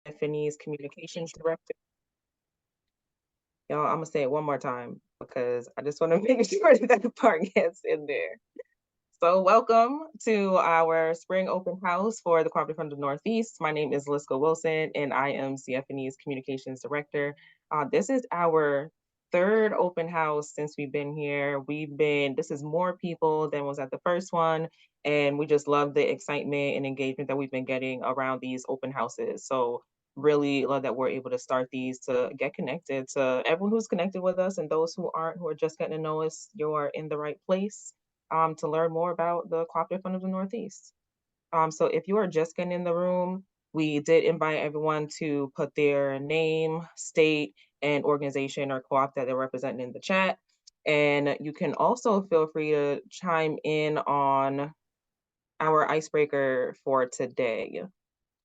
CFNE's Communications Director. Y'all, I'm gonna say it one more time because I just want to make sure that part gets in there. So welcome to our spring open house for the Cooperative from the Northeast. My name is Liska Wilson, and I am CFNE's Communications Director. This is our third open house since we've been here. This is more people than was at the first one, and we just love the excitement and engagement that we've been getting around these open houses. So really love that we're able to start these to get connected to everyone who's connected with us and those who aren't, who are just getting to know us. You're in the right place to learn more about the Cooperative Fund of the Northeast. So if you are just getting in the room, we did invite everyone to put their name, state, and organization or co-op that they're representing in the chat. And you can also feel free to chime in on our icebreaker for today.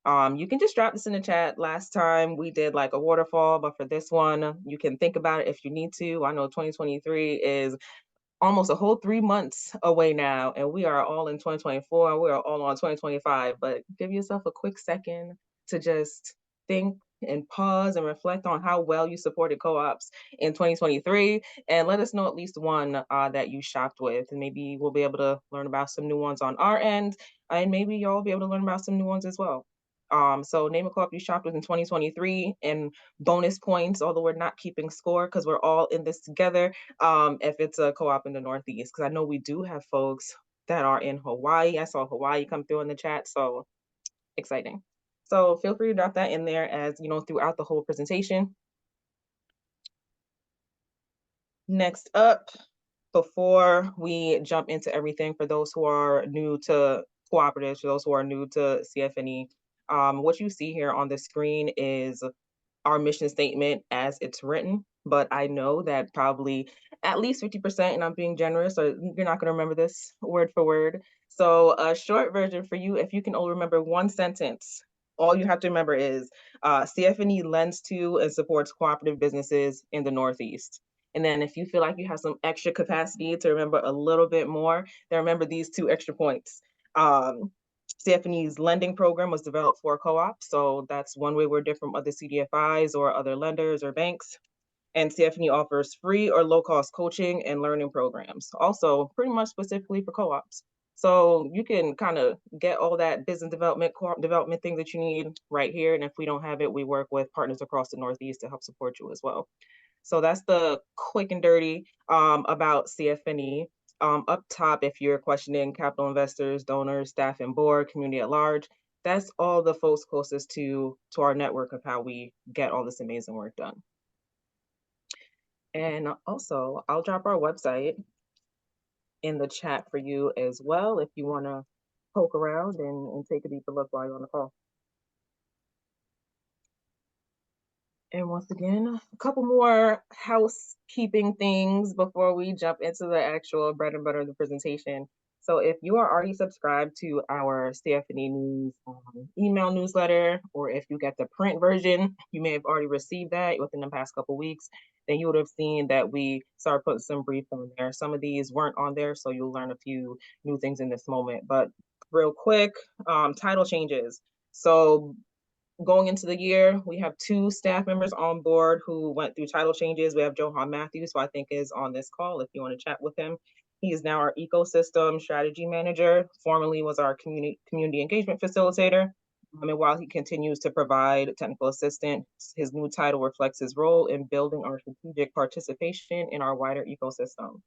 You can just drop this in the chat. Last time we did like a waterfall, but for this one, you can think about it if you need to. I know 2023 is almost a whole 3 months away now, and we are all in 2024. We are all on 2025, but give yourself a quick second to just think and pause and reflect on how well you supported co-ops in 2023, and let us know at least one that you shopped with, and maybe we'll be able to learn about some new ones on our end, and maybe y'all will be able to learn about some new ones as well. So name a co-op you shopped with in 2023, and bonus points, although we're not keeping score because we're all in this together, if it's a co-op in the Northeast, because I know we do have folks that are in Hawaii. I saw Hawaii come through in the chat, so exciting. So feel free to drop that in there as you know throughout the whole presentation. Next up, before we jump into everything, for those who are new to cooperatives, for those who are new to CFNE, what you see here on the screen is our mission statement as it's written, but I know that probably at least 50%, and I'm being generous, so you're not going to remember this word for word. So a short version for you, if you can only remember one sentence, all you have to remember is CFNE lends to and supports cooperative businesses in the Northeast. And then if you feel like you have some extra capacity to remember a little bit more, then remember these two extra points. CFNE's lending program was developed for co-ops, so that's one way we're different from other CDFIs or other lenders or banks. And CFNE offers free or low-cost coaching and learning programs, also pretty much specifically for co-ops. So you can kind of get all that business development, co-op development thing that you need right here. And if we don't have it, we work with partners across the Northeast to help support you as well. So that's the quick and dirty about CFNE. Up top, if you're questioning capital investors, donors, staff and board, community at large, that's all the folks closest to our network of how we get all this amazing work done. And also, I'll drop our website in the chat for you as well if you want to poke around and take a deeper look while you're on the call. And once again, a couple more housekeeping things before we jump into the actual bread and butter of the presentation. So if you are already subscribed to our CFNE News email newsletter, or if you get the print version, you may have already received that within the past couple weeks, then you would have seen that we started putting some brief on there. Some of these weren't on there, so you'll learn a few new things in this moment. But real quick, title changes. So going into the year, we have 2 staff members on board who went through title changes. We have Johan Matthews, who I think is on this call if you want to chat with him. He is now our ecosystem strategy manager, formerly was our community engagement facilitator. And while he continues to provide technical assistance, his new title reflects his role in building our strategic participation in our wider ecosystem.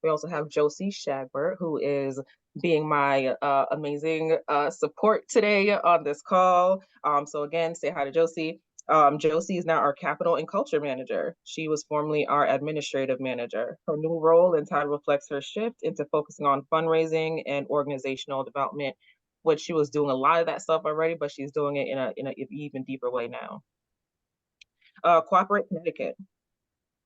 We also have Josie Shagbert, who is being my amazing support today on this call. So again, say hi to Josie. Josie is now our capital and culture manager. She was formerly our administrative manager. Her new role and title reflects her shift into focusing on fundraising and organizational development, which she was doing a lot of that stuff already, but she's doing it in an even deeper way now. Cooperate Connecticut.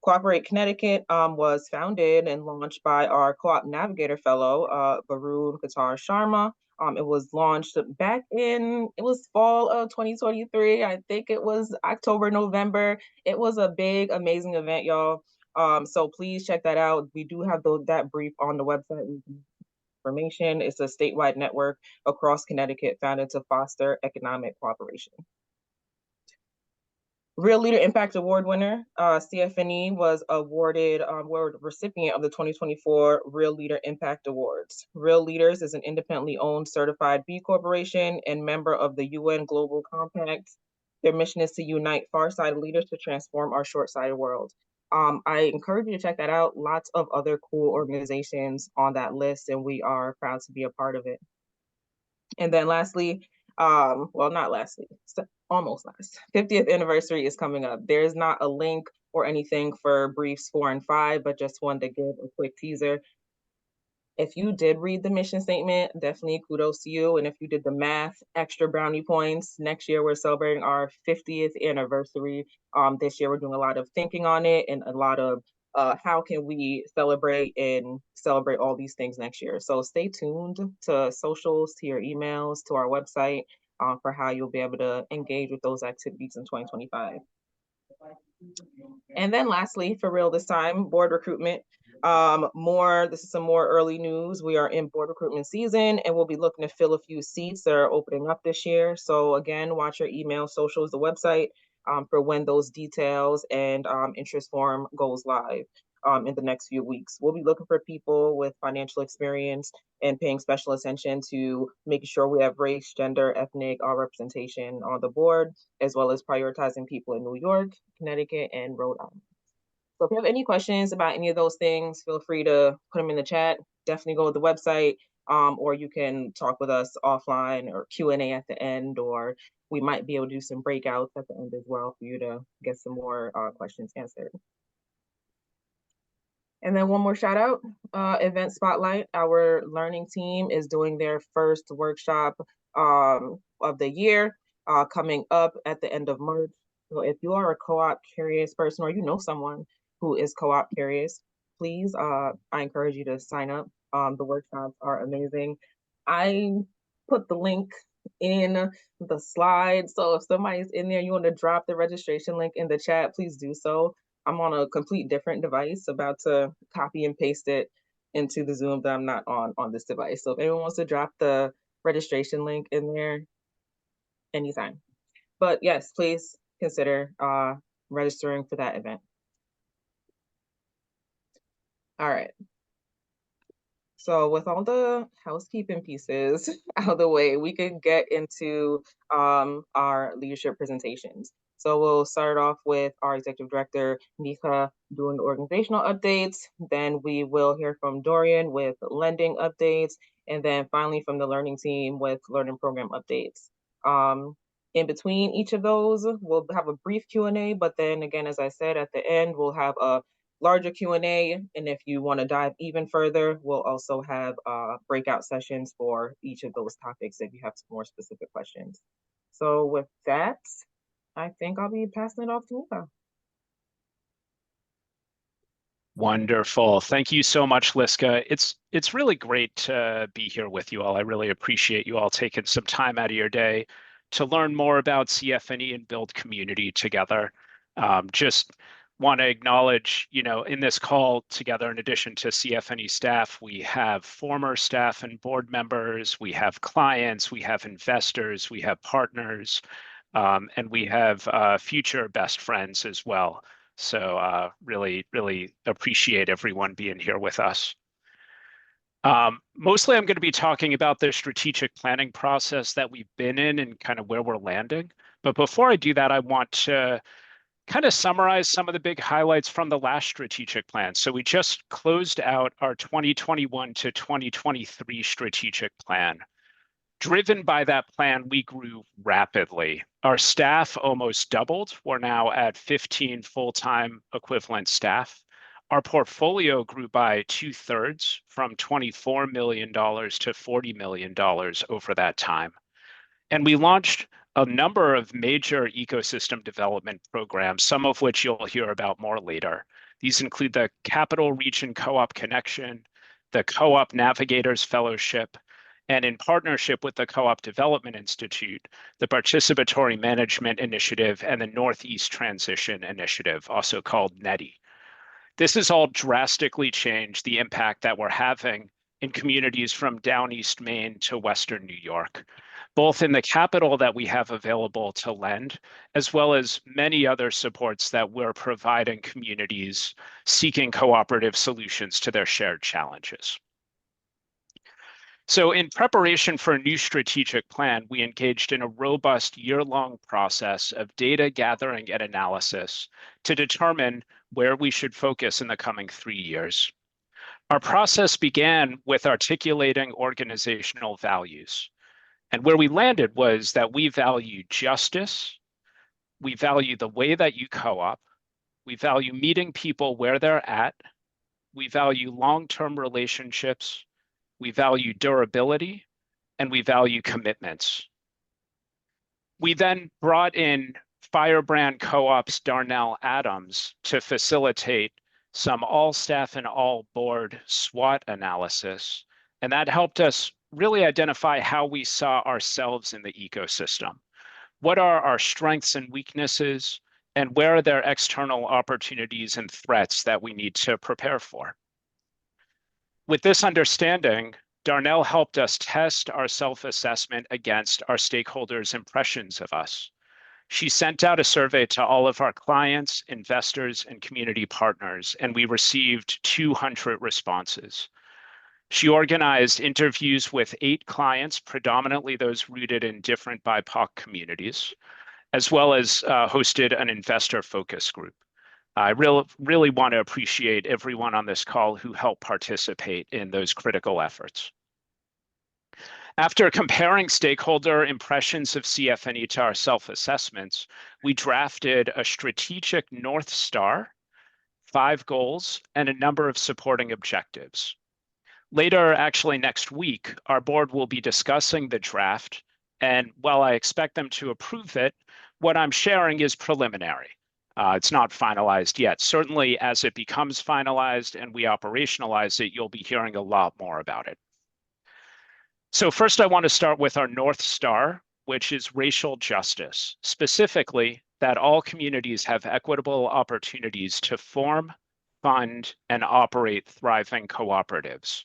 Cooperate Connecticut was founded and launched by our Co-op Navigator Fellow, Varun Qatar Sharma. It was launched back it was fall of 2023. I think it was October, November. It was a big, amazing event, y'all. So please check that out. We do have that brief on the website. Information. It's a statewide network across Connecticut founded to foster economic cooperation. Real Leader Impact Award winner, CFNE was awarded award recipient of the 2024 Real Leader Impact Awards. Real Leaders is an independently owned certified B Corporation and member of the UN Global Compact. Their mission is to unite far-sighted leaders to transform our short-sighted world. I encourage you to check that out. Lots of other cool organizations on that list, and we are proud to be a part of it. And then lastly, well, not lastly, almost last, 50th anniversary is coming up. There's not a link or anything for briefs 4 and 5, but just wanted to give a quick teaser. If you did read the mission statement, definitely kudos to you. And if you did the math, extra brownie points. Next year, we're celebrating our 50th anniversary. This year, we're doing a lot of thinking on it and a lot of how can we celebrate all these things next year. So stay tuned to socials, to your emails, to our website for how you'll be able to engage with those activities in 2025. And then lastly, for real this time, board recruitment. This is some more early news. We are in board recruitment season and we'll be looking to fill a few seats that are opening up this year. So again, watch your email, socials, the website for when those details and interest form goes live in the next few weeks. We'll be looking for people with financial experience and paying special attention to making sure we have race, gender, ethnic, all representation on the board, as well as prioritizing people in New York, Connecticut, and Rhode Island. So if you have any questions about any of those things, feel free to put them in the chat. Definitely go to the website, or you can talk with us offline or Q&A at the end, or we might be able to do some breakouts at the end as well for you to get some more questions answered. And then one more shout out, Event Spotlight. Our learning team is doing their first workshop of the year coming up at the end of March. So if you are a co-op curious person or you know someone who is co-op curious, please, I encourage you to sign up. The workshops are amazing. I put the link in the slide. So if somebody's in there, you want to drop the registration link in the chat, please do so. I'm on a complete different device, about to copy and paste it into the Zoom that I'm not on this device. So if anyone wants to drop the registration link in there, anytime. But yes, please consider registering for that event. All right. So with all the housekeeping pieces out of the way, we could get into our leadership presentations. So we'll start off with our executive director, Mika, doing the organizational updates. Then we will hear from Dorian with lending updates. And then finally from the learning team with learning program updates. In between each of those, we'll have a brief Q&A, but then again, as I said, at the end, we'll have a larger Q&A, and if you want to dive even further, we'll also have breakout sessions for each of those topics if you have some more specific questions. So with that, I think I'll be passing it off to Mika. Wonderful. Thank you so much, Liska. It's really great to be here with you all. I really appreciate you all taking some time out of your day to learn more about CFNE and build community together. Just want to acknowledge, in this call together, in addition to CFNE staff, we have former staff and board members, we have clients, we have investors, we have partners, and we have future best friends as well. So really, really appreciate everyone being here with us. Mostly I'm going to be talking about the strategic planning process that we've been in and kind of where we're landing. But before I do that, I want to kind of summarize some of the big highlights from the last strategic plan. So we just closed out our 2021 to 2023 strategic plan. Driven by that plan, we grew rapidly. Our staff almost doubled. We're now at 15 full-time equivalent staff. Our portfolio grew by 2/3 from $24 million to $40 million over that time. And we launched a number of major ecosystem development programs, some of which you'll hear about more later. These include the Capital Region Co-op Connection, the Co-op Navigators Fellowship, and in partnership with the Co-op Development Institute, the Participatory Management Initiative and the Northeast Transition Initiative, also called NETI. This has all drastically changed the impact that we're having in communities from down East Maine to Western New York. both in the capital that we have available to lend, as well as many other supports that we're providing communities seeking cooperative solutions to their shared challenges. So in preparation for a new strategic plan, we engaged in a robust year-long process of data gathering and analysis to determine where we should focus in the coming 3 years. Our process began with articulating organizational values. And where we landed was that we value justice, we value the way that you co-op, we value meeting people where they're at, we value long-term relationships, we value durability, and we value commitments. We then brought in Firebrand Co-op's Darnell Adams to facilitate some all-staff and all-board SWOT analysis, and that helped us really identify how we saw ourselves in the ecosystem. What are our strengths and weaknesses, and where are there external opportunities and threats that we need to prepare for? With this understanding, Darnell helped us test our self-assessment against our stakeholders' impressions of us. She sent out a survey to all of our clients, investors, and community partners, and we received 200 responses. She organized interviews with 8 clients, predominantly those rooted in different BIPOC communities, as well as hosted an investor focus group. I really want to appreciate everyone on this call who helped participate in those critical efforts. After comparing stakeholder impressions of CF&E to our self-assessments, we drafted a strategic North Star, 5 goals, and a number of supporting objectives. Later, actually next week, our board will be discussing the draft, and while I expect them to approve it, what I'm sharing is preliminary. It's not finalized yet. Certainly, as it becomes finalized and we operationalize it, you'll be hearing a lot more about it. So first, I want to start with our North Star, which is racial justice, specifically that all communities have equitable opportunities to form, fund, and operate thriving cooperatives.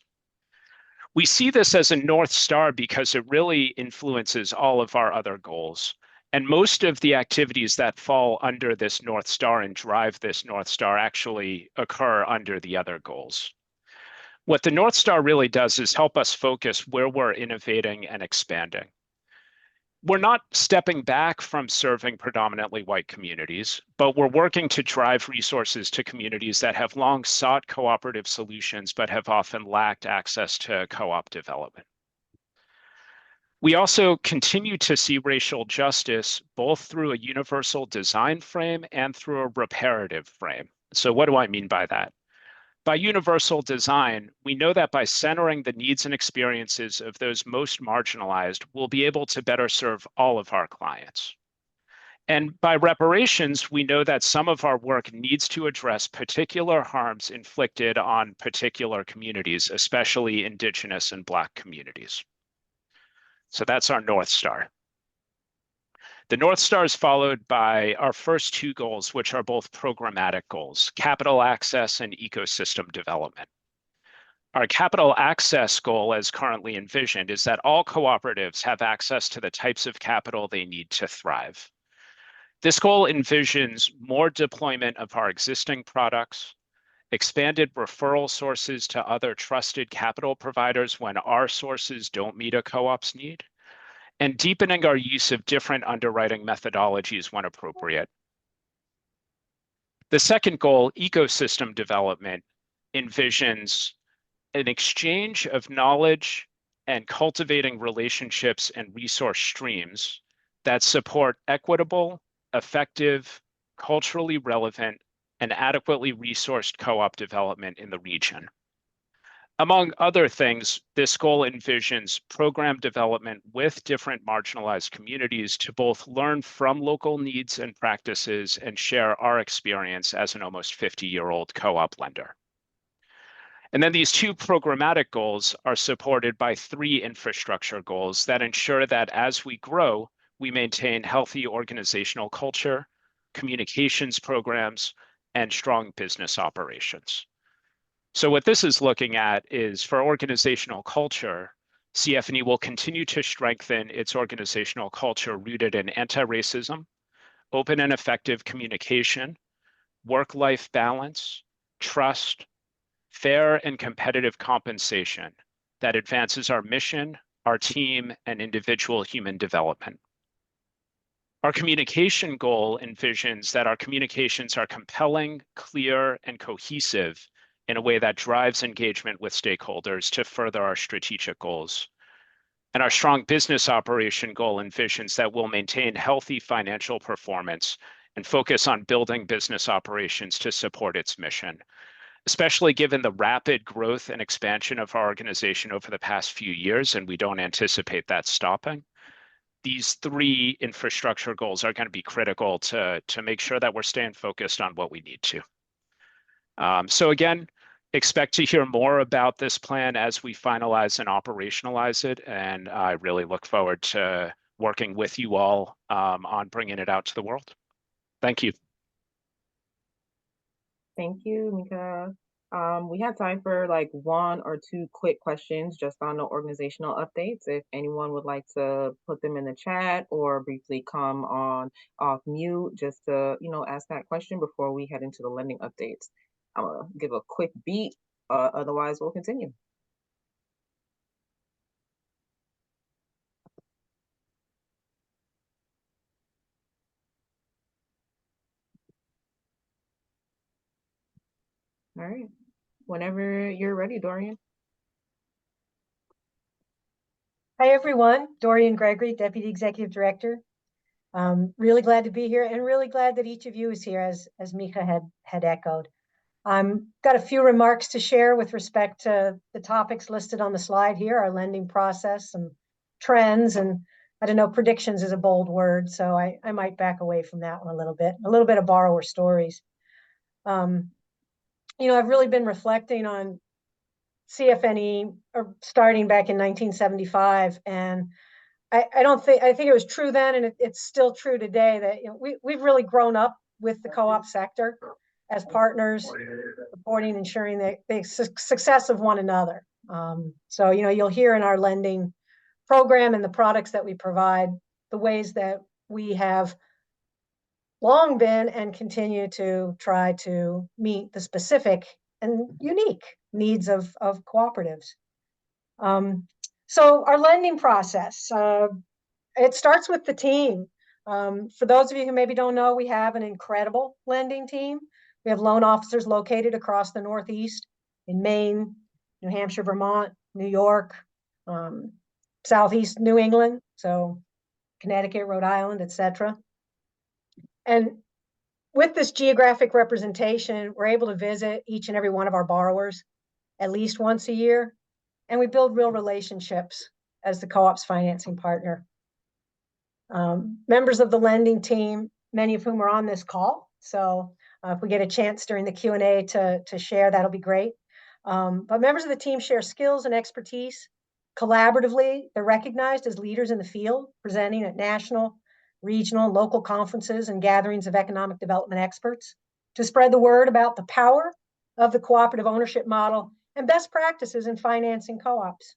We see this as a North Star because it really influences all of our other goals. And most of the activities that fall under this North Star and drive this North Star actually occur under the other goals. What the North Star really does is help us focus where we're innovating and expanding. We're not stepping back from serving predominantly white communities, but we're working to drive resources to communities that have long sought cooperative solutions, but have often lacked access to co-op development. We also continue to see racial justice both through a universal design frame and through a reparative frame. So what do I mean by that? By universal design, we know that by centering the needs and experiences of those most marginalized, we'll be able to better serve all of our clients. And by reparations, we know that some of our work needs to address particular harms inflicted on particular communities, especially Indigenous and Black communities. So that's our North Star. The North Star is followed by our first 2 goals, which are both programmatic goals, capital access and ecosystem development. Our capital access goal, as currently envisioned, is that all cooperatives have access to the types of capital they need to thrive. This goal envisions more deployment of our existing products, expanded referral sources to other trusted capital providers when our sources don't meet a co-op's need, and deepening our use of different underwriting methodologies when appropriate. The second goal, ecosystem development, envisions an exchange of knowledge and cultivating relationships and resource streams that support equitable, effective, culturally relevant, and adequately resourced co-op development in the region. Among other things, this goal envisions program development with different marginalized communities to both learn from local needs and practices and share our experience as an almost 50-year-old co-op lender. And then these 2 programmatic goals are supported by 3 infrastructure goals that ensure that as we grow, we maintain healthy organizational culture, communications programs, and strong business operations. So what this is looking at is for organizational culture, CFNE will continue to strengthen its organizational culture rooted in anti-racism, open and effective communication, work-life balance, trust, fair and competitive compensation that advances our mission, our team, and individual human development. Our communication goal envisions that our communications are compelling, clear, and cohesive in a way that drives engagement with stakeholders to further our strategic goals. And our strong business operation goal envisions that we'll maintain healthy financial performance and focus on building business operations to support its mission, especially given the rapid growth and expansion of our organization over the past few years, and we don't anticipate that stopping. These three infrastructure goals are going to be critical to make sure that we're staying focused on what we need to. So again, expect to hear more about this plan as we finalize and operationalize it, and I really look forward to working with you all on bringing it out to the world. Thank you. Thank you, Mika. We have time for like one or two quick questions just on the organizational updates. If anyone would like to put them in the chat or briefly come on off mute just to, ask that question before we head into the lending updates. I'm gonna give a quick beat, otherwise we'll continue. All right. Whenever you're ready, Dorian. Hi, everyone. Dorian Gregory, Deputy Executive Director. Really glad to be here and really glad that each of you is here, as Mika had echoed. Got a few remarks to share with respect to the topics listed on the slide here, our lending process, some trends, and I don't know, predictions is a bold word, so I might back away from that one a little bit of borrower stories. I've really been reflecting on CFNE starting back in 1975, and I think it was true then, and it's still true today that we've really grown up with the co-op sector as partners, supporting, ensuring the success of one another. So you'll hear in our lending program and the products that we provide the ways that we have long been and continue to try to meet the specific and unique needs of cooperatives. So our lending process, it starts with the team. For those of you who maybe don't know, we have an incredible lending team. We have loan officers located across the Northeast, in Maine, New Hampshire, Vermont, New York, Southeast New England, so Connecticut, Rhode Island, etc. And with this geographic representation, we're able to visit each and every one of our borrowers at least once a year, and we build real relationships as the co-op's financing partner. Members of the lending team, many of whom are on this call, so if we get a chance during the Q&A to share, that'll be great. But members of the team share skills and expertise. Collaboratively, they're recognized as leaders in the field, presenting at national, regional, local conferences and gatherings of economic development experts to spread the word about the power of the cooperative ownership model and best practices in financing co-ops.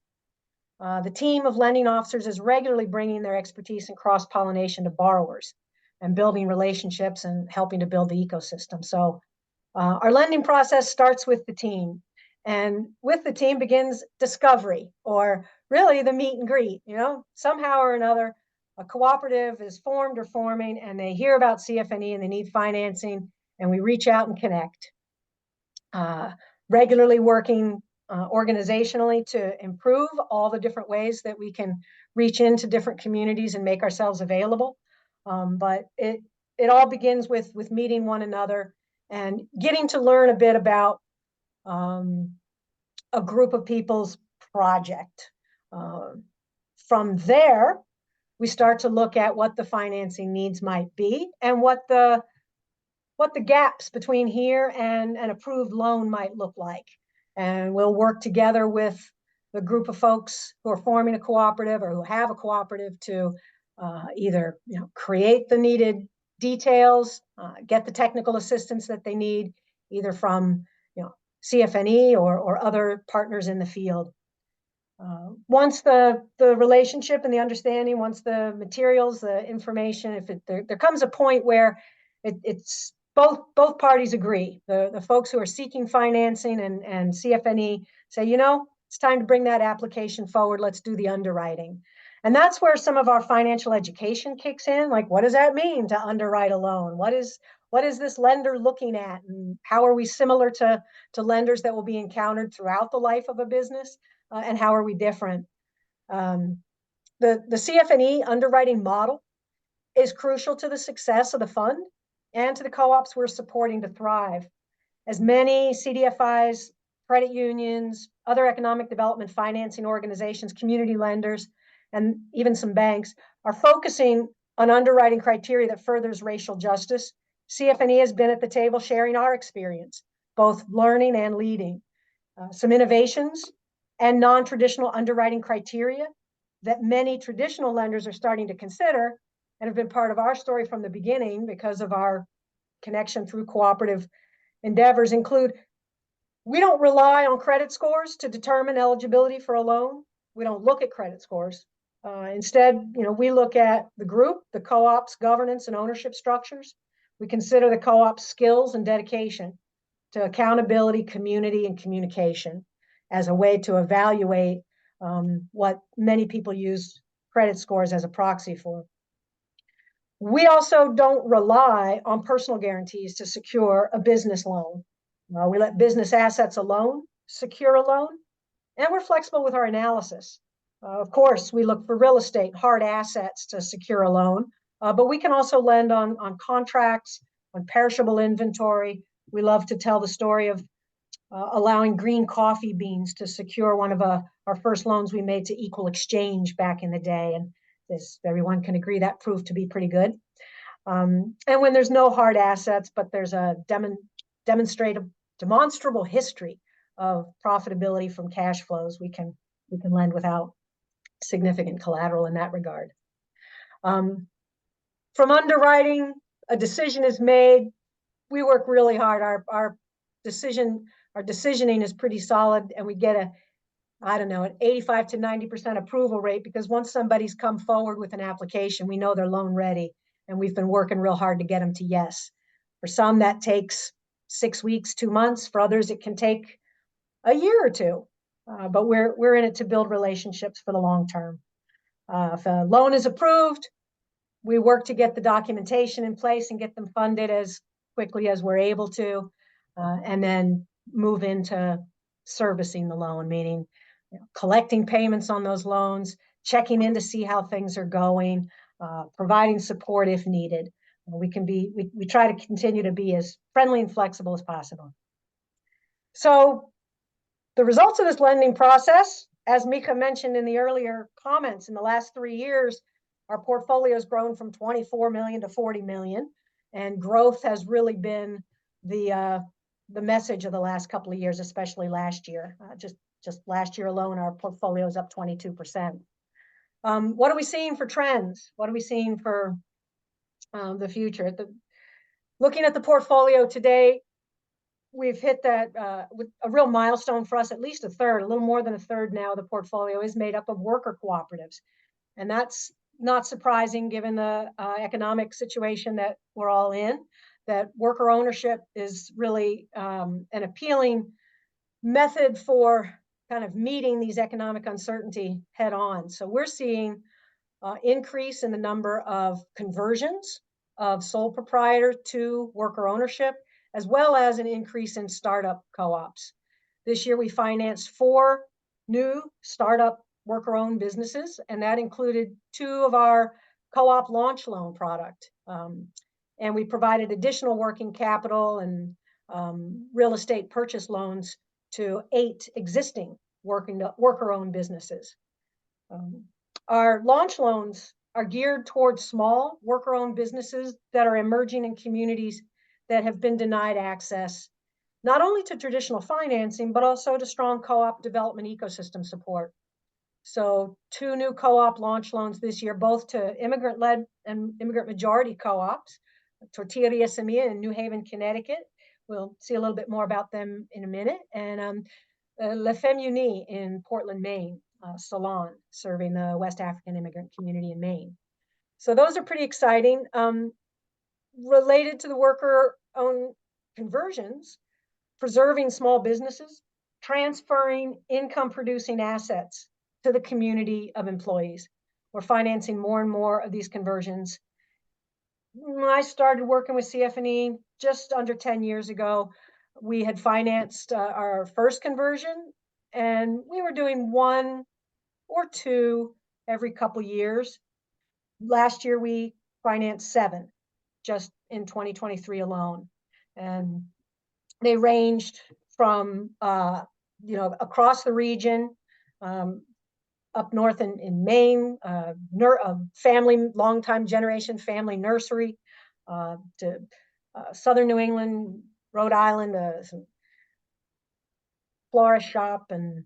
The team of lending officers is regularly bringing their expertise and cross-pollination to borrowers and building relationships and helping to build the ecosystem. So our lending process starts with the team, and with the team begins discovery, or really the meet and greet. Somehow or another, a cooperative is formed or forming, and they hear about CFNE and they need financing, and we reach out and connect. Regularly working organizationally to improve all the different ways that we can reach into different communities and make ourselves available. But it all begins with meeting one another and getting to learn a bit about a group of people's project. From there, we start to look at what the financing needs might be and what the gaps between here and an approved loan might look like. And we'll work together with the group of folks who are forming a cooperative or who have a cooperative to either create the needed details, get the technical assistance that they need, either from CFNE or other partners in the field. Once the relationship and the understanding, once the materials, the information, if there comes a point where it's both parties agree, the folks who are seeking financing and CFNE say, it's time to bring that application forward. Let's do the underwriting. And that's where some of our financial education kicks in. Like, what does that mean to underwrite a loan? What is this lender looking at? And how are we similar to lenders that will be encountered throughout the life of a business? And how are we different? The CFNE underwriting model is crucial to the success of the fund and to the co-ops we're supporting to thrive. As many CDFIs, credit unions, other economic development financing organizations, community lenders, and even some banks are focusing on underwriting criteria that furthers racial justice, CFNE has been at the table sharing our experience, both learning and leading. Some innovations and non-traditional underwriting criteria that many traditional lenders are starting to consider and have been part of our story from the beginning because of our connection through cooperative endeavors include, we don't rely on credit scores to determine eligibility for a loan. We don't look at credit scores. Instead, we look at the group, the co-op's governance and ownership structures. We consider the co-op's skills and dedication to accountability, community, and communication as a way to evaluate what many people use credit scores as a proxy for. We also don't rely on personal guarantees to secure a business loan. We let business assets alone secure a loan, and we're flexible with our analysis. Of course, we look for real estate, hard assets to secure a loan, but we can also lend on contracts, on perishable inventory. We love to tell the story of allowing green coffee beans to secure one of our first loans we made to Equal Exchange back in the day. And this, everyone can agree that proved to be pretty good. And when there's no hard assets, but there's a demonstrable history of profitability from cash flows, we can lend without significant collateral in that regard. From underwriting, a decision is made. We work really hard. Our decisioning is pretty solid, and we get an 85 to 90% approval rate, because once somebody's come forward with an application, we know they're loan ready, and we've been working real hard to get them to yes. For some, that takes 6 weeks, 2 months. For others, it can take a year or two. But we're in it to build relationships for the long term. If a loan is approved, we work to get the documentation in place and get them funded as quickly as we're able to, and then move into servicing the loan, meaning collecting payments on those loans, checking in to see how things are going, providing support if needed. We try to continue to be as friendly and flexible as possible. So the results of this lending process, as Mika mentioned in the earlier comments, in the last 3 years, our portfolio has grown from 24 million to 40 million, and growth has really been the message of the last couple of years, especially last year. Just last year alone, our portfolio is up 22%. What are we seeing for trends? What are we seeing for the future? Looking at the portfolio today, we've hit that with a real milestone for us. At least a third, a little more than a third now, the portfolio is made up of worker cooperatives. And that's not surprising given the economic situation that we're all in, that worker ownership is really an appealing method for kind of meeting these economic uncertainty head on. So we're seeing increase in the number of conversions of sole proprietor to worker ownership, as well as an increase in startup co-ops. This year, we financed 4 new startup worker-owned businesses, and that included 2 of our co-op launch loan product. And we provided additional working capital and real estate purchase loans to 8 existing worker-owned businesses. Our launch loans are geared towards small worker-owned businesses that are emerging in communities that have been denied access, not only to traditional financing, but also to strong co-op development ecosystem support. So 2 new co-op launch loans this year, both to immigrant-led and immigrant majority co-ops, Tortilla Semilla in New Haven, Connecticut. We'll see a little bit more about them in a minute. And La Femme Unie in Portland, Maine. salon serving the West African immigrant community in Maine. So those are pretty exciting. Related to the worker-owned conversions, preserving small businesses, transferring income-producing assets to the community of employees. We're financing more and more of these conversions. When I started working with CF&E just under 10 years ago, we had financed our first conversion, and we were doing one or two every couple years. Last year, we financed 7 just in 2023 alone. And they ranged from, across the region, up north in Maine, family, longtime generation family nursery, to southern New England, Rhode Island, some florist shop, and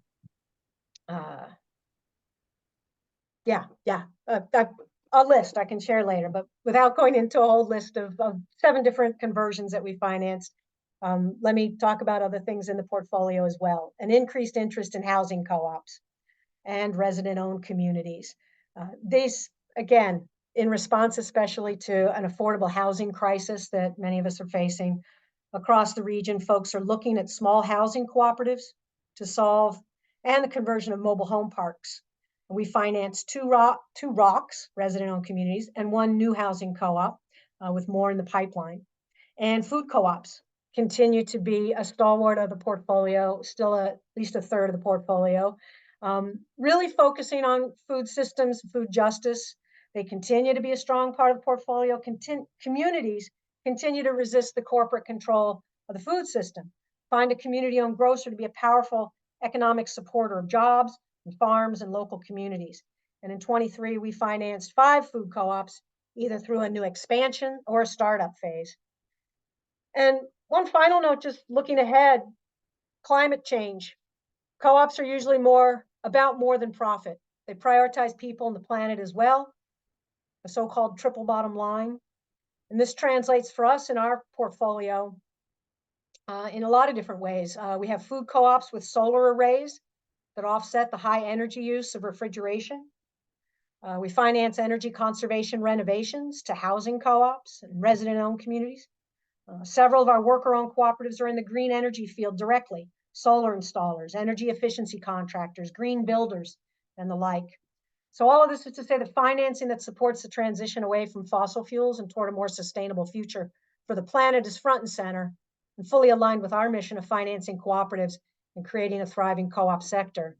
a list I can share later, but without going into a whole list of 7 different conversions that we financed, let me talk about other things in the portfolio as well. An increased interest in housing co-ops and resident-owned communities. These, again, in response especially to an affordable housing crisis that many of us are facing across the region, folks are looking at small housing cooperatives to solve, and the conversion of mobile home parks. We financed two ROCs, resident-owned communities, and 1 new housing co-op, with more in the pipeline. And food co-ops continue to be a stalwart of the portfolio, still at least a third of the portfolio. Really focusing on food systems, food justice. They continue to be a strong part of the portfolio. Communities continue to resist the corporate control of the food system. Find a community-owned grocer to be a powerful economic supporter of jobs and farms and local communities. And in 23, we financed 5 food co-ops, either through a new expansion or a startup phase. And one final note, just looking ahead, climate change. Co-ops are usually about more than profit. They prioritize people and the planet as well, the so-called triple bottom line. And this translates for us in our portfolio in a lot of different ways. We have food co-ops with solar arrays that offset the high energy use of refrigeration. We finance energy conservation renovations to housing co-ops and resident-owned communities. Several of our worker-owned cooperatives are in the green energy field directly: solar installers, energy efficiency contractors, green builders, and the like. So all of this is to say the financing that supports the transition away from fossil fuels and toward a more sustainable future for the planet is front and center, and fully aligned with our mission of financing cooperatives and creating a thriving co-op sector.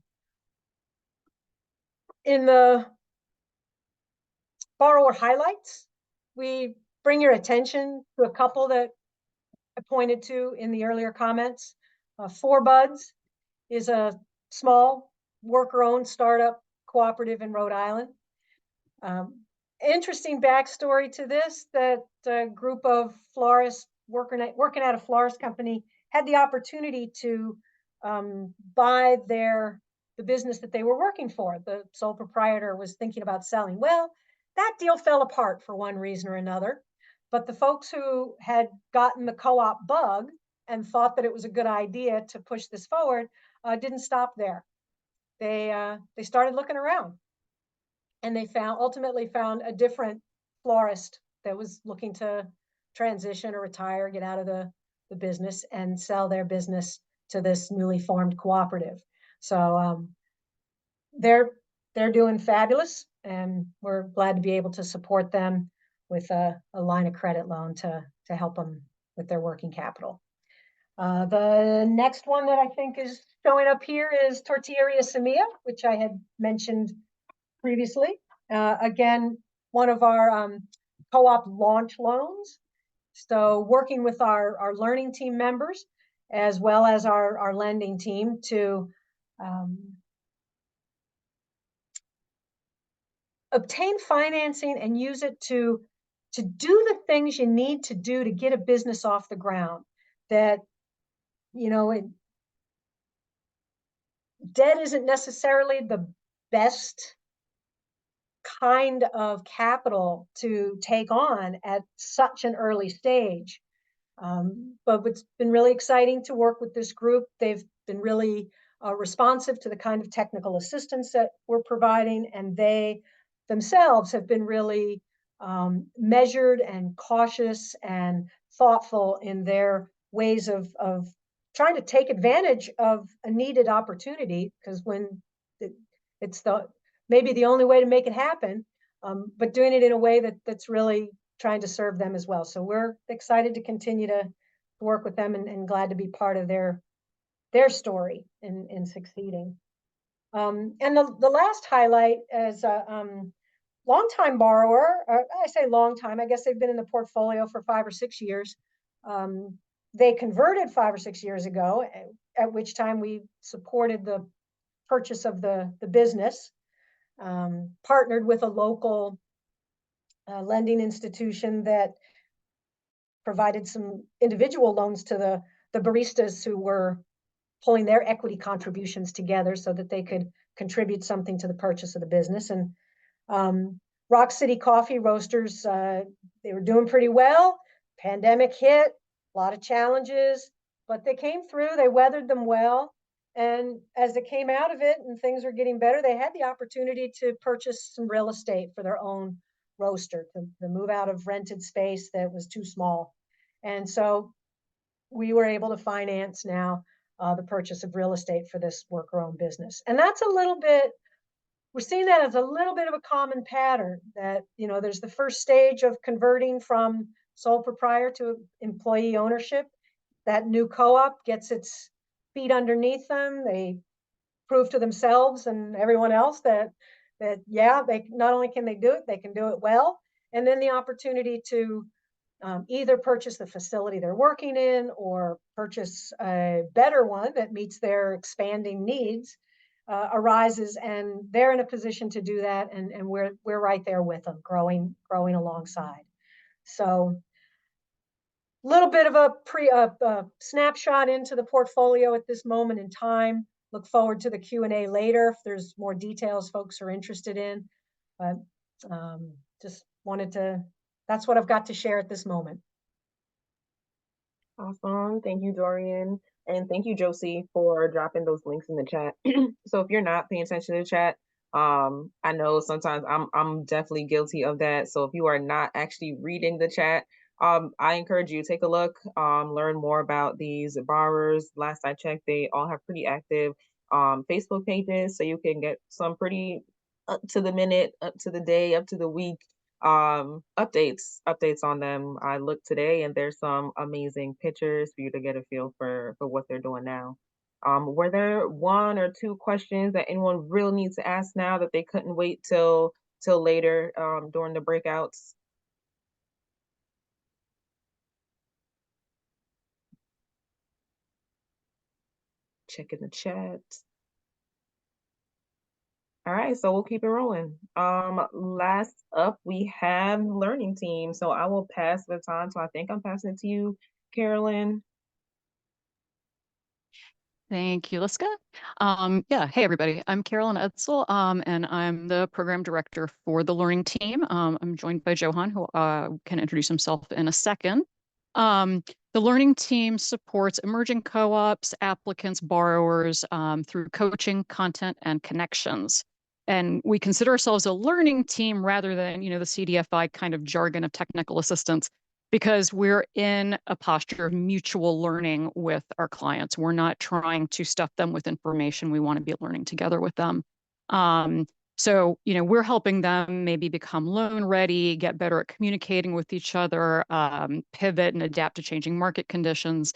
In the borrower highlights, we bring your attention to a couple that I pointed to in the earlier comments. 4 Buds is a small worker-owned startup cooperative in Rhode Island. Interesting backstory to this, that a group of florists working at a florist company had the opportunity to buy the business that they were working for. The sole proprietor was thinking about selling. Well, that deal fell apart for one reason or another. But the folks who had gotten the co-op bug and thought that it was a good idea to push this forward didn't stop there. They started looking around, and they ultimately found a different florist that was looking to transition or retire, get out of the business, and sell their business to this newly formed cooperative. So they're doing fabulous, and we're glad to be able to support them with a line of credit loan to help them with their working capital. The next one that I think is showing up here is Tortilleria Semilla, which I had mentioned previously. Again, one of our co-op launch loans. So working with our learning team members, as well as our lending team, to obtain financing and use it to do the things you need to do to get a business off the ground. That, debt isn't necessarily the best kind of capital to take on at such an early stage. But it's been really exciting to work with this group. They've been really responsive to the kind of technical assistance that we're providing, and they themselves have been really measured and cautious and thoughtful in their ways of trying to take advantage of a needed opportunity, because when it's maybe the only way to make it happen, but doing it in a way that's really trying to serve them as well. So we're excited to continue to work with them, and glad to be part of their story in succeeding. And the last highlight is a longtime borrower. I say long time, I guess they've been in the portfolio for 5 or 6 years. They converted 5 or 6 years ago, at which time we supported the purchase of the business, partnered with a local lending institution that provided some individual loans to the baristas who were pulling their equity contributions together so that they could contribute something to the purchase of the business. And Rock City Coffee Roasters, they were doing pretty well. Pandemic hit, a lot of challenges, but they came through, they weathered them well. And as they came out of it and things were getting better, they had the opportunity to purchase some real estate for their own roaster, to move out of rented space that was too small. And so we were able to finance now the purchase of real estate for this worker-owned business. And that's a little bit, we're seeing that as a little bit of a common pattern, that, you know, there's the first stage of converting from sole proprietor to employee ownership. That new co-op gets its feet underneath them. They prove to themselves and everyone else that yeah, they not only can they do it, they can do it well. And then the opportunity to either purchase the facility they're working in or purchase a better one that meets their expanding needs arises, and they're in a position to do that, and we're right there with them, growing alongside. So a little bit of a snapshot into the portfolio at this moment in time. Look forward to the Q&A later if there's more details folks are interested in, but just wanted to, that's what I've got to share at this moment. Awesome. Thank you, Dorian. And thank you, Josie, for dropping those links in the chat. So if you're not paying attention to the chat, I know sometimes I'm definitely guilty of that. So if you are not actually reading the chat, I encourage you, take a look, learn more about these borrowers. Last I checked, they all have pretty active Facebook pages, so you can get some pretty up to the minute, up to the day, up to the week updates on them. I looked today and there's some amazing pictures for you to get a feel for what they're doing now. Were there 1 or 2 questions that anyone really needs to ask now that they couldn't wait till later during the breakouts? Checking the chat. All right, so we'll keep it rolling. Last up, we have learning team. So I will pass the time. So I think I'm passing it to you, Carolyn. Thank you, Liska. Yeah, hey everybody, I'm Carolyn Edsel, and I'm the program director for the learning team. I'm joined by Johan, who can introduce himself in a second. The learning team supports emerging co-ops, applicants, borrowers through coaching, content, and connections. And we consider ourselves a learning team rather than, you know, the CDFI kind of jargon of technical assistance, because we're in a posture of mutual learning with our clients. We're not trying to stuff them with information. We want to be learning together with them. So, you know, we're helping them maybe become loan ready, get better at communicating with each other, pivot and adapt to changing market conditions.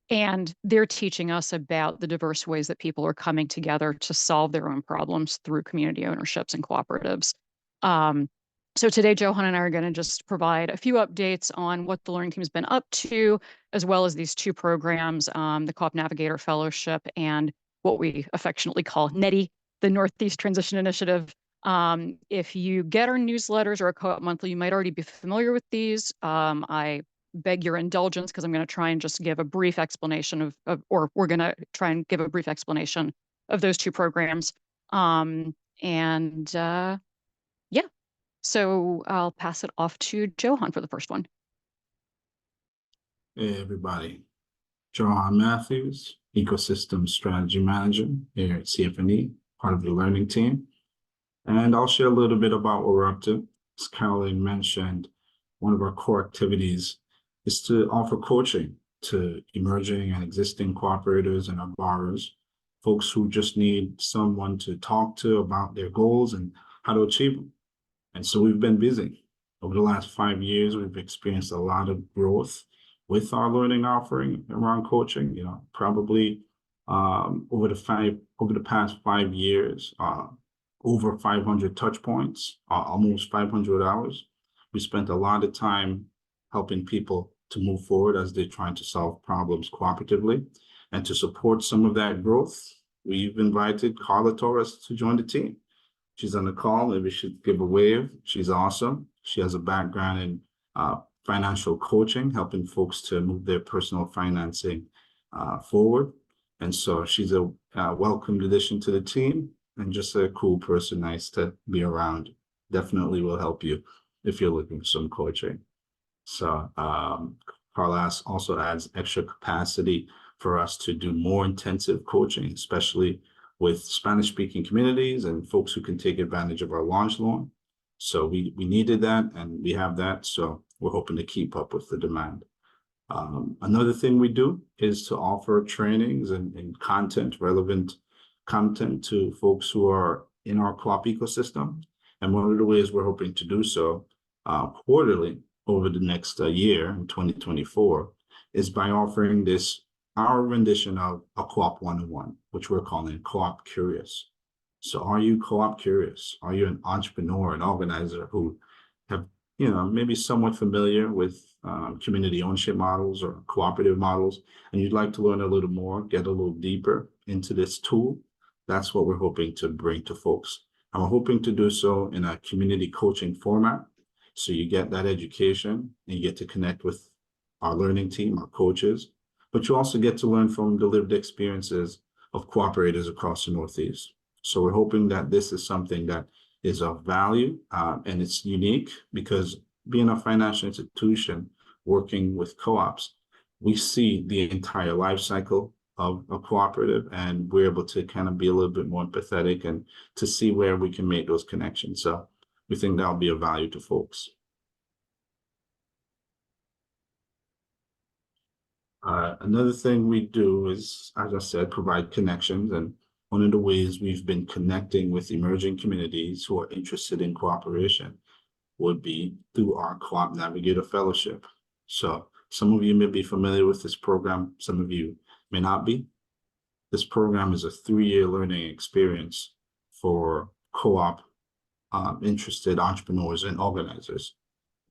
And they're teaching us about the diverse ways that people are coming together to solve their own problems through community ownerships and cooperatives. So today, Johan and I are going to just provide a few updates on what the learning team has been up to, as well as these 2 programs, the Co-op Navigator Fellowship and what we affectionately call NETI, the Northeast Transition Initiative. If you get our newsletters or a Co-op Monthly, you might already be familiar with these. I beg your indulgence because I'm going to try and just give a brief explanation or we're going to try and give a brief explanation of those 2 programs. Yeah. So I'll pass it off to Johan for the first one. Hey everybody, Johan Matthews, Ecosystem Strategy Manager here at CFNE, part of the learning team. And I'll share a little bit about what we're up to. As Caroline mentioned, one of our core activities is to offer coaching to emerging and existing cooperators and our borrowers, folks who just need someone to talk to about their goals and how to achieve them. And so we've been busy. Over the last 5 years, we've experienced a lot of growth with our learning offering around coaching. You know, probably over the past 5 years, over 500 touch points, almost 500 hours. We spent a lot of time helping people to move forward as they're trying to solve problems cooperatively. And to support some of that growth, we've invited Carla Torres to join the team. She's on the call. Maybe we should give a wave. She's awesome. She has a background in financial coaching, helping folks to move their personal financing forward. And so she's a welcomed addition to the team and just a cool person, nice to be around. Definitely will help you if you're looking for some coaching. So Carla also adds extra capacity for us to do more intensive coaching, especially with Spanish-speaking communities and folks who can take advantage of our launch loan. So we needed that, and we have that. So we're hoping to keep up with the demand. Another thing we do is to offer trainings and content, relevant content to folks who are in our co-op ecosystem. And one of the ways we're hoping to do so quarterly over the next year in 2024 is by offering our rendition of a Co-op 101, which we're calling Co-op Curious. So are you co-op curious? Are you an entrepreneur, an organizer who have, maybe somewhat familiar with community ownership models or cooperative models, and you'd like to learn a little more, get a little deeper into this tool? That's what we're hoping to bring to folks. And we're hoping to do so in a community coaching format. So you get that education and you get to connect with our learning team, our coaches, but you also get to learn from the lived experiences of cooperators across the Northeast. So we're hoping that this is something that is of value and it's unique because being a financial institution working with co-ops, we see the entire life cycle of a cooperative, and we're able to kind of be a little bit more empathetic and to see where we can make those connections. So we think that'll be of value to folks. Another thing we do is, as I said, provide connections. And one of the ways we've been connecting with emerging communities who are interested in cooperation would be through our Co-op Navigator Fellowship. So some of you may be familiar with this program. Some of you may not be. This program is a 3-year learning experience for co-op interested entrepreneurs and organizers.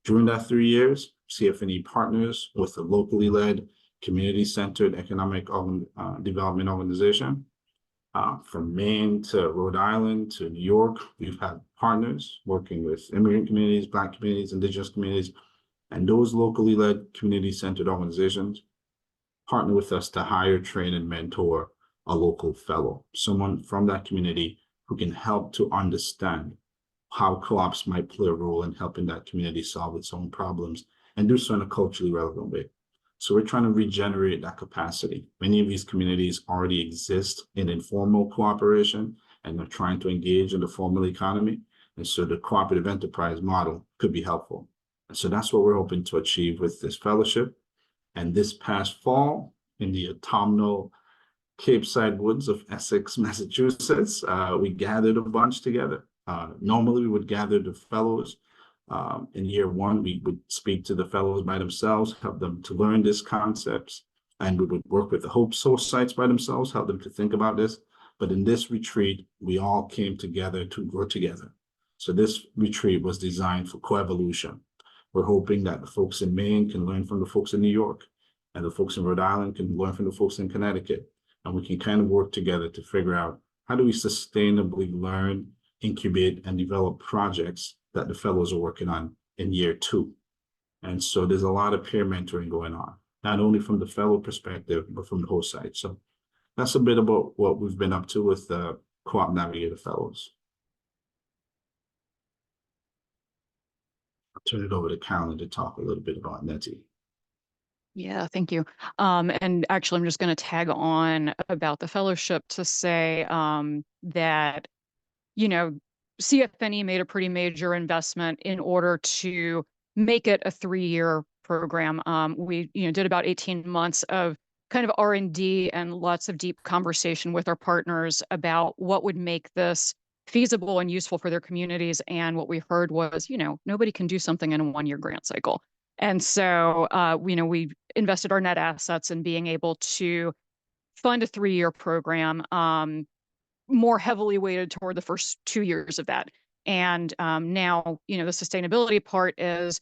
During that 3 years, CFNE partners with a locally led, community-centered economic development organization. From Maine to Rhode Island to New York, we've had partners working with immigrant communities, Black communities, Indigenous communities, and those locally led, community-centered organizations partner with us to hire, train, and mentor a local fellow, someone from that community who can help to understand how co-ops might play a role in helping that community solve its own problems and do so in a culturally relevant way. So we're trying to regenerate that capacity. Many of these communities already exist in informal cooperation and they're trying to engage in the formal economy. And so the cooperative enterprise model could be helpful. And so that's what we're hoping to achieve with this fellowship. And this past fall, in the autumnal Cape Side woods of Essex, Massachusetts, we gathered a bunch together. Normally we would gather the fellows. In year one, we would speak to the fellows by themselves, help them to learn these concepts, and we would work with the Hope Source sites by themselves, help them to think about this. But in this retreat, we all came together to grow together. So this retreat was designed for coevolution. We're hoping that the folks in Maine can learn from the folks in New York, and the folks in Rhode Island can learn from the folks in Connecticut. And we can kind of work together to figure out how do we sustainably learn, incubate, and develop projects that the fellows are working on in year 2. And so there's a lot of peer mentoring going on, not only from the fellow perspective, but from the whole site. So that's a bit about what we've been up to with the Co-op Navigator Fellows. I'll turn it over to Callan to talk a little bit about NETI. Yeah, thank you. And actually, I'm just going to tag on about the fellowship to say that, you know, CFNE made a pretty major investment in order to make it a 3-year program. We, did about 18 months of kind of R&D and lots of deep conversation with our partners about what would make this feasible and useful for their communities. And what we heard was, nobody can do something in a 1-year grant cycle. And so, we invested our net assets in being able to fund a 3-year program, more heavily weighted toward the first 2 years of that. And now, the sustainability part is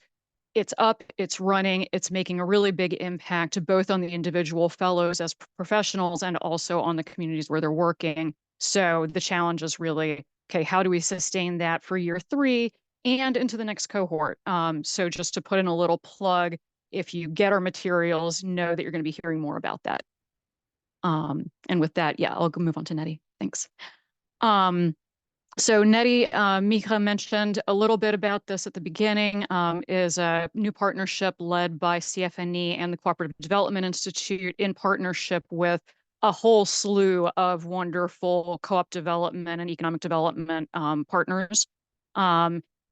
it's up, it's running, it's making a really big impact both on the individual fellows as professionals and also on the communities where they're working. So the challenge is really, okay, how do we sustain that for year 3 and into the next cohort? So just to put in a little plug, if you get our materials, know that you're going to be hearing more about that. And with that, yeah, I'll move on to Nettie. Thanks. So Nettie, Mika mentioned a little bit about this at the beginning, is a new partnership led by CFNE and the Cooperative Development Institute in partnership with a whole slew of wonderful co-op development and economic development partners.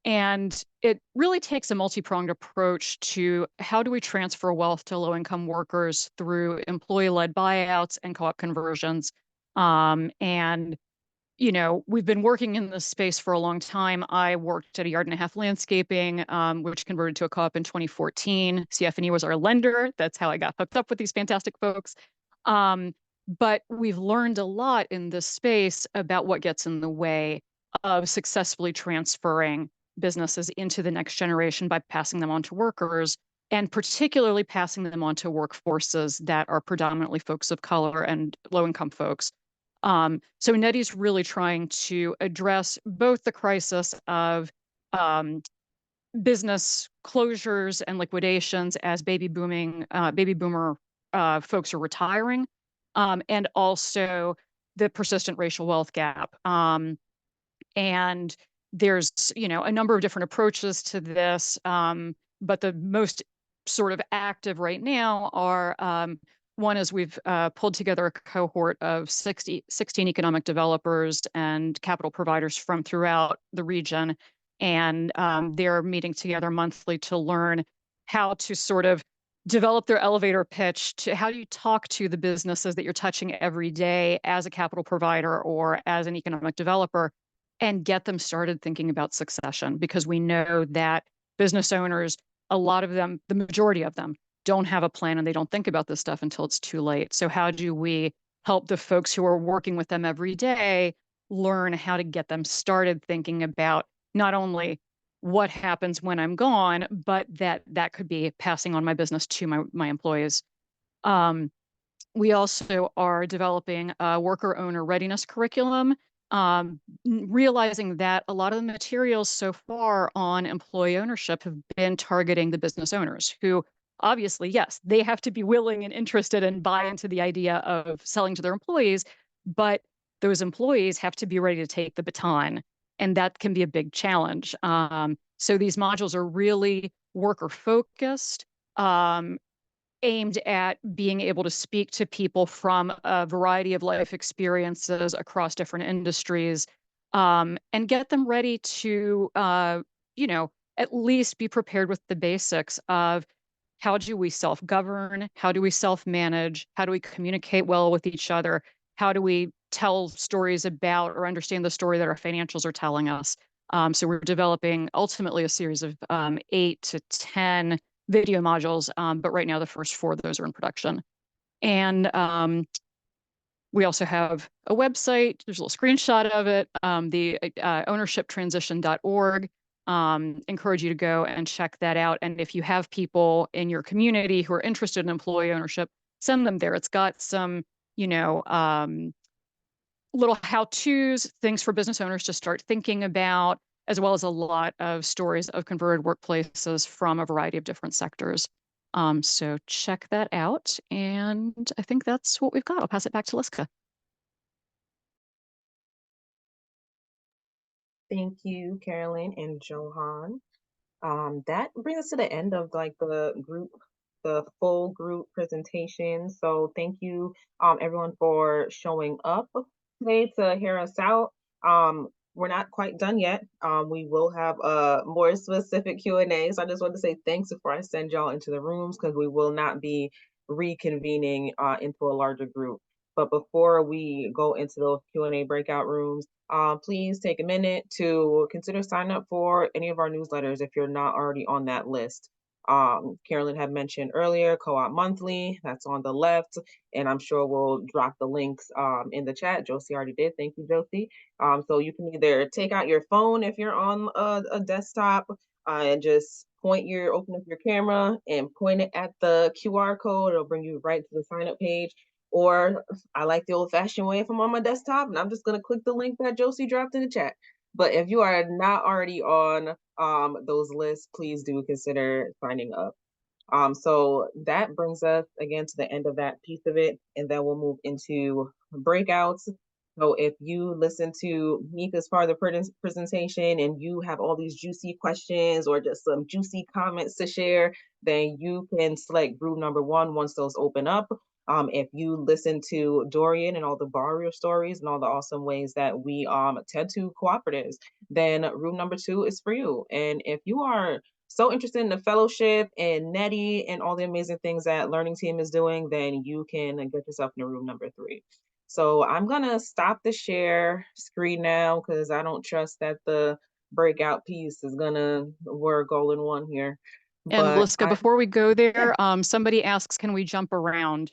And it really takes a multi-pronged approach to how do we transfer wealth to low-income workers through employee-led buyouts and co-op conversions. And we've been working in this space for a long time. I worked at a yard and a half landscaping, which converted to a co-op in 2014. CFNE was our lender. That's how I got hooked up with these fantastic folks. But we've learned a lot in this space about what gets in the way of successfully transferring businesses into the next generation by passing them on to workers, and particularly passing them on to workforces that are predominantly folks of color and low-income folks. So Nettie's really trying to address both the crisis of business closures and liquidations as baby boomer folks are retiring, and also the persistent racial wealth gap. And there's, a number of different approaches to this, but the most sort of active right now are one is we've pulled together a cohort of 16 economic developers and capital providers from throughout the region. And they're meeting together monthly to learn how to sort of develop their elevator pitch to how do you talk to the businesses that you're touching every day as a capital provider or as an economic developer, and get them started thinking about succession, because we know that business owners, a lot of them, the majority of them, don't have a plan and they don't think about this stuff until it's too late. So how do we help the folks who are working with them every day learn how to get them started thinking about not only what happens when I'm gone, but that could be passing on my business to my employees. We also are developing a worker owner readiness curriculum, realizing that a lot of the materials so far on employee ownership have been targeting the business owners who obviously, yes, they have to be willing and interested and buy into the idea of selling to their employees, but those employees have to be ready to take the baton. And that can be a big challenge. So these modules are really worker focused, aimed at being able to speak to people from a variety of life experiences across different industries, and get them ready to, at least be prepared with the basics of how do we self-govern, how do we self-manage, how do we communicate well with each other, how do we tell stories about or understand the story that our financials are telling us. So we're developing ultimately a series of 8 to 10 video modules, but right now the first 4 of those are in production. And we also have a website. There's a little screenshot of it, the ownershiptransition.org. Encourage you to go and check that out. And if you have people in your community who are interested in employee ownership, send them there. It's got some, little how-tos, things for business owners to start thinking about, as well as a lot of stories of converted workplaces from a variety of different sectors. So check that out. And I think that's what we've got. I'll pass it back to Liska. Thank you, Carolyn and Johan. That brings us to the end of like the group the full group presentation. So thank you, everyone, for showing up today to hear us out. We're not quite done yet. We will have a more specific Q&A. So I just want to say thanks before I send y'all into the rooms, because we will not be reconvening into a larger group. But before we go into those Q&A breakout rooms, please take a minute to consider signing up for any of our newsletters if you're not already on that list. Carolyn had mentioned earlier, Co-op Monthly, that's on the left, and I'm sure we'll drop the links in the chat. Josie already did. Thank you, Josie. So you can either take out your phone if you're on a desktop and just open up your camera and point it at the QR code. It'll bring you right to the sign up page. Or I like the old fashioned way if I'm on my desktop and I'm just going to click the link that Josie dropped in the chat. But if you are not already on those lists, please do consider signing up. So that brings us again to the end of that piece of it, and then we'll move into breakouts. So if you listen to Mika's part of the presentation and you have all these juicy questions or just some juicy comments to share, then you can select group number 1 once those open up. If you listen to Dorian and all the barrier stories and all the awesome ways that we tend to cooperatives, then room number 2 is for you. And if you are so interested in the fellowship and Nettie and all the amazing things that Learning Team is doing, then you can get yourself into room number 3. So I'm gonna stop the share screen now because I don't trust that the breakout piece is gonna work all in one here. And But Liska, before we go there, somebody asks, can we jump around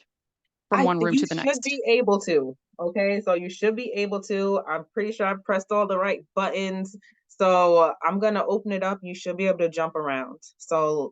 from one room to the you next? should be able to. Okay, so you should be able to. I'm pretty sure I've pressed all the right buttons. So I'm gonna open it up. You should be able to jump around. So